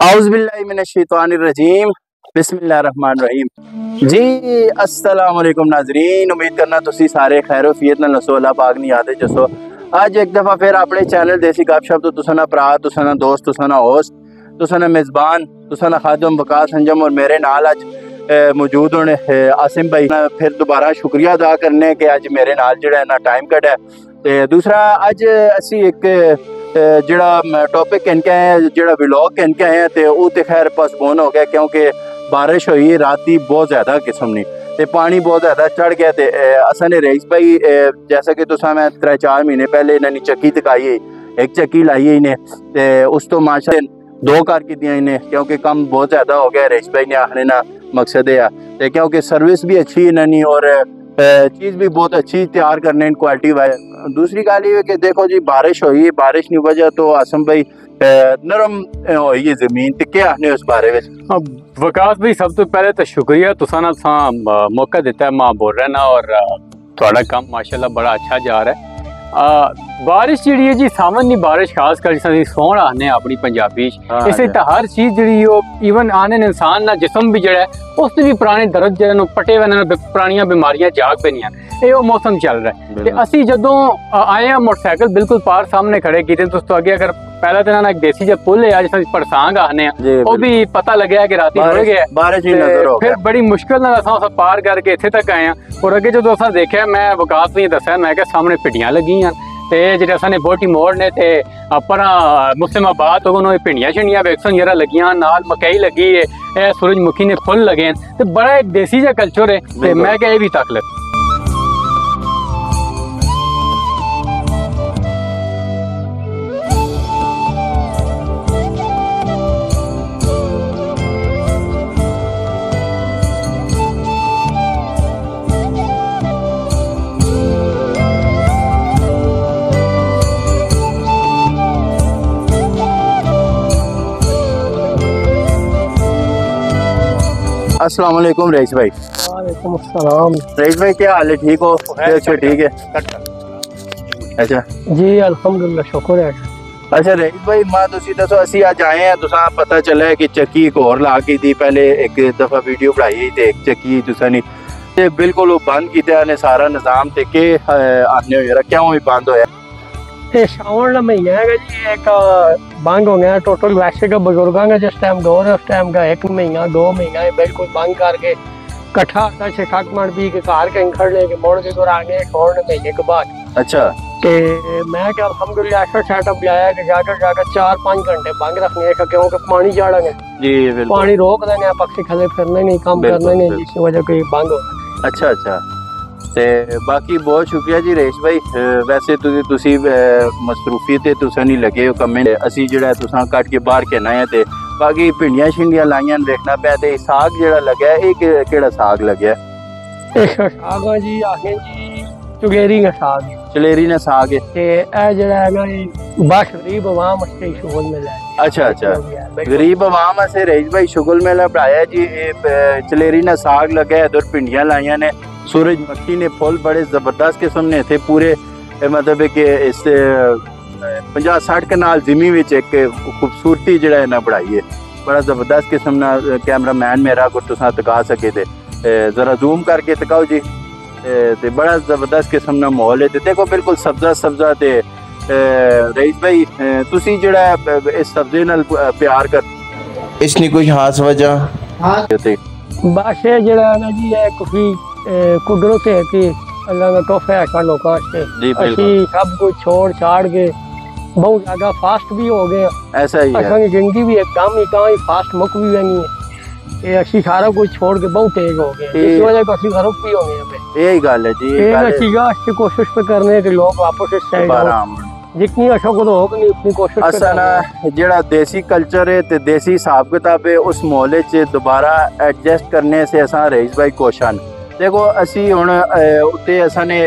औज़ुबिल्लाहिमिनश्शैतानिर्रजीम बिस्मिल्लाहिर्रहमानिर्रहीम। जी अस्सलाम वालेकुम नाज़रीन, उम्मीद करना तुसी सारे खैरोफियत नाल नसो अल्लाह पाक नी याद जसो। अज एक दफ़ा फिर अपने चैनल देसी गपशप तो तुसा ना भरा, तुसा ना दोस्त, तुसा ना होस्ट, तुसा ना मेज़बान, तुसा ना खादम वकास अंजम और मेरे नाल अज मौजूद होने आसिम भाई फिर दोबारा शुक्रिया अदा करने के अज मेरे नाल जेड़ा ना टाइम कड्ढा। ते दूसरा अज असी एक जड़ा टॉपिक इनके आए जड़ा व्लॉग इनके आए हैं तो वो तो खैर पोस्टपोन हो गया क्योंकि बारिश हुई राती बहुत ज़्यादा किस्म नी ते पानी बहुत ज़्यादा चढ़ गया। तो असा ने रईस भाई जैसा कि तुसा मैं 3-4 महीने पहले इन्होंने चक्की तकाई एक चक्की लाई इन्हें तो उस तो माशा 2 कर की इन्हें क्योंकि कम बहुत ज़्यादा हो गया। रईस भाई ने आखने ना मकसद है तो क्योंकि सर्विस भी अच्छी इन्होंने और चीज़ भी बहुत अच्छी तैयार करने इन क्वालिटी वाइज। दूसरी गाल ये कि देखो जी बारिश हुई, बारिश की वजह तो आसम भाई नरम हुई जमीन तो क्या आखने उस बारे में। विकास भाई सब तो पहले तो शुक्रिया तुसा ना मौका दिता है मां बोल रहे ना और थोड़ा काम माशाल्लाह बड़ा अच्छा जा रहा है। बारिश जी है जी सावन की बारिश खास कर जिस सोहन आने अपनी पंजाबी इसे तो हर चीज़ जी ईवन आने इंसान ना जिसम भी जड़ा उस भी पुराने दर्द जो पटे हुए पुरानिया बीमारियां जाग पैनिया ये मौसम चल रहा है। असी जदों आए हैं मोटरसाइकिल बिल्कुल पार सामने खड़े किए तो अगे अगर पहला तो ना एक देसी जो पुल है जिस पड़सांग आने वो भी पता लगे कि रात हो गया फिर बड़ी मुश्किल अस पार करके इतने तक आए हैं। और अगे जो असा देखा मैं विकास ने दसा मैं सामने भिंडियां लगी ते जे असा ने बोटी मोड़ ने ते अपना मुस्लिमाबाद तो भिंडियां शिंडियां वेक्सन जरा लगियां नाल मकई लगी है सूरजमुखी ने फुल लगे तो बड़ा एक देसी जा कल्चर है ते मैं क्या भी ताकत। अस्सलाम वालेकुम रईस भाई। वालेकुम अस्सलाम। रईस भाई क्या हाल है, ठीक हो? अच्छा ठीक है। अच्छा जी अल्हम्दुलिल्लाह शुक्र है। अच्छा रईस भाई मां तुसी दसो असी अज आए हैं तुसा पता चला है कि चक्की एक और ला के थी पहले एक दफा वीडियो बनाई थी एक चक्की तुसा ने ते बिल्कुल वो बंद किया ने सारा निजाम ते के आने हो क्यों ही बंद होया? सावन का महीना है जी एक बंद हो गया टोटल। वैसे का बुजुर्गों का जिस टाइम दौर है उस टाइम का 1 महीना 2 महीना बिल्कुल बंद करके इकट्ठा से खक मन पी के कार के खड़ लेके मोड़ के दूर आगे एक और महीने के बाद। अच्छा ते मैं क्या अल्हम्दुलिल्लाह ऐसा सेटअप लाया कि जाकर 4-5 घंटे बंद रखने का क्योंकि पानी चढ़ेंगे जी पानी रोक देंगे पक्षी खले फिरने नहीं काम करने नहीं जिसकी वजह से बंद हो। अच्छा अच्छा ते बाकी बहुत शुक्रिया जी रईस भाई। वैसे तुसी मसरूफियत तुसा नहीं लगे हो कमें असी जड़ा तुसा कट के बाहर के आए ते बाकी भिंडियां शिंडियां लाइयां देखना पाया ते साग जड़ा लग्या ये केड़ा साग लग्या? साग जी आखे जी चुगेरी का साग चलेरी ने साग है ते ए जड़ा है ना बस गरीब आवाम वास्ते शुगल मिला है। अच्छा अच्छा गरीब आवाम वास्ते रईस भाई शुगल मेला पढ़ाया जी चलेरी ने साग लगा है इधर भिंडियां लाइया ने सूरजमुखी ने फुल बड़े जबरदस्त किस्म ने थे पूरे मतलब कि इस 50-60 कनाल जिमी विच एक खूबसूरती जड़ा है ना बढ़ाई है बड़ा जबरदस्त किस्म ना। कैमरा मैन मेरा अगर तुसा तका सके थे जरा जूम करके तकाओ जी ते बड़ा जबरदस्त किस्म ना माहौल है ते देखो बिल्कुल सब्जा सब्जा ते रईस भाई तुसी जड़ा इस सब्जे नाल प्यार कर इसनी कोई खास वजह? हाँ बस ये जड़ा ना जी है काफी कुदरत है कि अल्लाह का तोहफा है का लोगों से असि सब कुछ छोड़ छाड़ के बहुत ज्यादा फास्ट भी हो गए। ऐसा ही है असंग जिंदगी भी एकदम ही फास्ट मुक भी नहीं है ये असि सारा कुछ छोड़ के बहुत तेज हो गए इस वजह से असि गरुप भी हो गए। यही गल है जी ये कोशिश पे करने के लोग वापस इस साइड जितनी अच्छा को तो होगी उतनी कोशिश असा ना जेड़ा देसी कल्चर है ते देसी हिसाब किताब है उस मोहल्ले च दोबारा एडजस्ट करने से असा रईस भाई कोशन देखो असी हुण उत्ते असा ने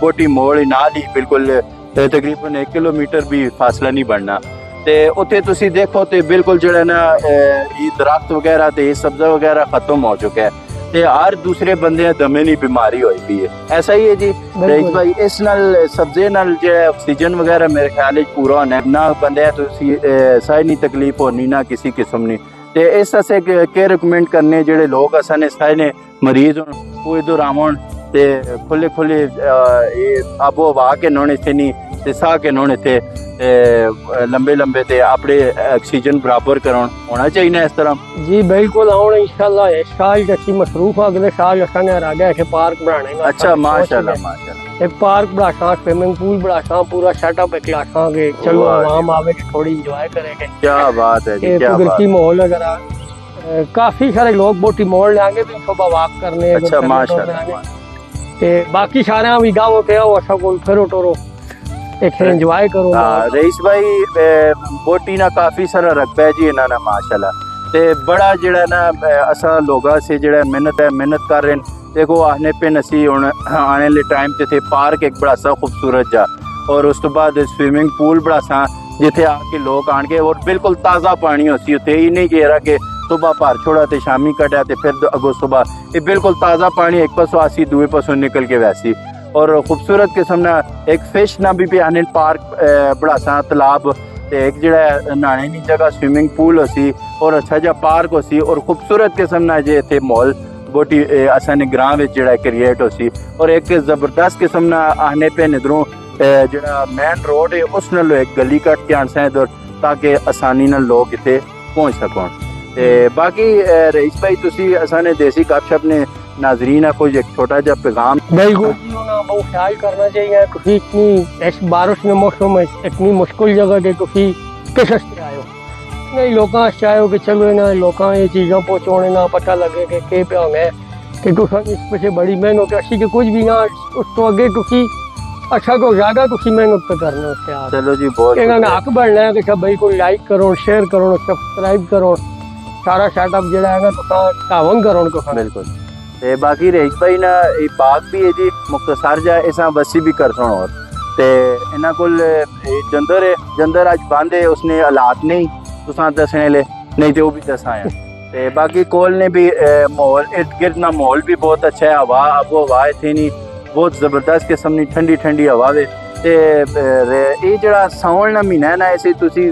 बोटी मोड़ नाल ही बिल्कुल तकरीबन 1 किलोमीटर भी फासला नहीं बनना ते उत्थे तुसी देखो ते बिल्कुल जेड़ा ना ये दरख्त वगैरह ते सब्जा वगैरह खत्म हो चुका है। ਤੇ ਹਰ ਦੂਸਰੇ ਬੰਦੇ ਦਮੇ ਦੀ ਬਿਮਾਰੀ ਹੋਈ ਪਈ ਹੈ। ਐਸਾ ਹੀ ਹੈ ਜੀ ਰਈਸ ਭਾਈ, ਇਸ ਨਾਲ ਸਬਜ਼ੇ ਨਾਲ ਜਿਹੜਾ ਆਕਸੀਜਨ ਵਗੈਰਾ ਮੇਰੇ ਖਿਆਲ ਵਿੱਚ ਪੂਰਾ ਹੋਣਾ, ਨਾ ਬੰਦੇ ਤੁਸੀਂ ਸਾਹ ਨਹੀਂ ਤਕਲੀਫ ਹੋਣੀ ਨਾ ਕਿਸੇ ਕਿਸਮ ਦੀ। ਤੇ ਇਸ ਅਸੇ ਕੇ ਰਿਕਮੈਂਡ ਕਰਨੇ ਜਿਹੜੇ ਲੋਕ ਅਸਾਂ ਸਾਹ ਨੇ ਮਰੀਜ਼ ਹੋਣ ਉਹ ਇਧਰ ਆਵਣ ਤੇ ਖੁੱਲੇ ਖੁੱਲੇ ਆਬੋ ਹਵਾ ਕੇ ਨੋਣੇ ਥੇ ਨਹੀਂ ਤੇ ਸਾਹ ਕੇ ਨੋਣੇ ਥੇ लंबे लंबे ते अपने ऑक्सीजन बराबर कराउन होना चाहिए इस तरह जी। बिल्कुल आउण इंशाल्लाह इस साल अच्छी मसरूफ अगले साल असाने इरादा है कि पार्क बनाने का। अच्छा माशाल्लाह माशाल्लाह। एक पार्क बनासा, स्विमिंग पूल बनासा, पूरा सेटअप एक लासांगे, चलो आवाम आवे थोड़ी एंजॉय करेंगे। क्या बात है जी, क्या कुदरती माहौल अगर काफी सारे लोग बोटी मोड़ लेंगे भी सुबह वॉक करने। अच्छा माशाल्लाह। ते बाकी सारे भी गाँव के आओ अच्छा कोल फिरो टोरो एक एंजॉय करो। रईस भाई बोटी ना काफी सारा रकबा है जी इन्हों ने माशाल्लाह ते बड़ा जड़ा ना असा लोगों से जड़ा मेहनत कर रहे हैं। देखो आने पे नसी हुन आने वाले टाइम ते थे पार्क एक बड़ा सा खूबसूरत जा और उस तो बाद स्विमिंग पूल बड़ा सा जिथे आके लोग आन के और बिल्कुल ताज़ा पानी होती उत्थे ही नहीं कह रहा कि सुबह भर छोड़ा तो शामी कटा तो फिर अगो सुबह ये बिल्कुल ताज़ा पानी एक पासों आसी दूए पासों निकल के वैसी और खूबसूरत किस्म ना एक फिश ना भी आने पार्क बड़ा सा तालाब एक जड़ा नहाने की जगह स्विमिंग पूल होसी और अच्छा जा पार्क होसी और खूबसूरत किस्म ना जे इतने माहौल बोटी असाने ग्रां में जड़ा क्रिएट होसी और एक जबरदस्त किस्म ना आने पे इधरों जड़ा मेन रोड है उस नाल एक गली कट के आना इधर ताकि आसानी नाल लोग इतने पहुंच सकन। बाकी रईस भाई तुसी असाने देसी गपशप ने नाजरीन है कोई एक छोटा जा पैगाम। बिल्कुल बहुत ख्याल करना चाहिए क्योंकि इतनी इस बारिश के मौसम में इतनी मुश्किल जगह के तुसी किस आए हो नहीं लोगों आयो कि चलो ना लोगों ये चीज़ें पहुँचाने ना पता लगे कि के पे होंगे कि तुम इस पीछे बड़ी मेहनत अच्छी कि कुछ भी ना उस तो अगे तुसी अच्छा तो ज़्यादा तुसी मेहनत पे करने उससे आप चलो जी बहुत हक बनना है कि सब भाई को लाइक करो शेयर करो सब्सक्राइब करो सारा सेटअप जड़ा है तो तावन करो बिल्कुल। ते बाकी रईस भाई ना ये बाग भी है जी मुख्तसर जा इसा बसी भी कर सुन और ते इन्हां कोल जंदर है जंदर अज बंद है उसने हालात नहीं तुसां दसने ले नहीं तो वो भी दसा है। ते बाकी कोल ने भी माहौल इर्द गिर्द ना माहौल भी बहुत अच्छा है हवा आबो हवा इतनी नहीं बहुत जबरदस्त किस्म की ठंडी ठंडी हवा वे ते ये जड़ा सावन का महीना है ना ऐसे तुसी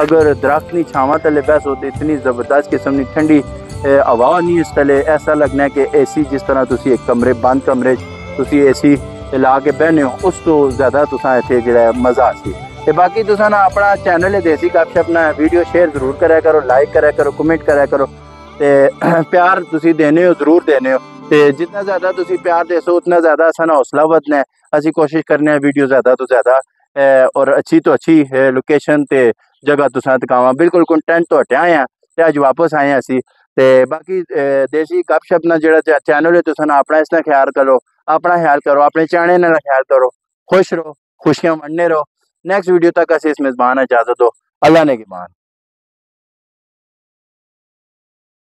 अगर दरख्त नहीं छावा तले बैस होते इतनी जबरदस्त किस्म की ठंडी हवा नहीं इस तले ऐसा लगना है कि एसी जिस तरह तुसी एक कमरे बंद कमरे तुसी एसी ला के बहने हो उस तो ज़्यादा तुसा इत्थे जेह्ड़ा मज़ा आसी। ते बाकी तुसा ना अपना चैनल है देसी गपशप ना वीडियो शेयर जरूर करा करो लाइक करा करो कमेंट करा करो ते प्यार तुसी देने हो जरूर देने हो ते जितना ज़्यादा तुसी प्यार देसो उतना ज़्यादा असा हौसला बधना है। असी कोशिश करने हैं वीडियो ज़्यादा तो ज़्यादा और अच्छी तो अच्छी लोकेशन ते जगह तुसा दिखावा बिल्कुल कंटेंट तो हटिया हैं ते अज वापस आए हैं असी ते बाकी देसी गपशप ना जेड़ा चैनल है तुसा ना अपना इसका ख्याल करो अपना ख्याल करो अपने चैनल का ख्याल करो खुश रहो खुशियां मनने रहो। नेक्स्ट वीडियो तक असी इस मेज़बान इजाज़त दो अल्लाह ने की मान।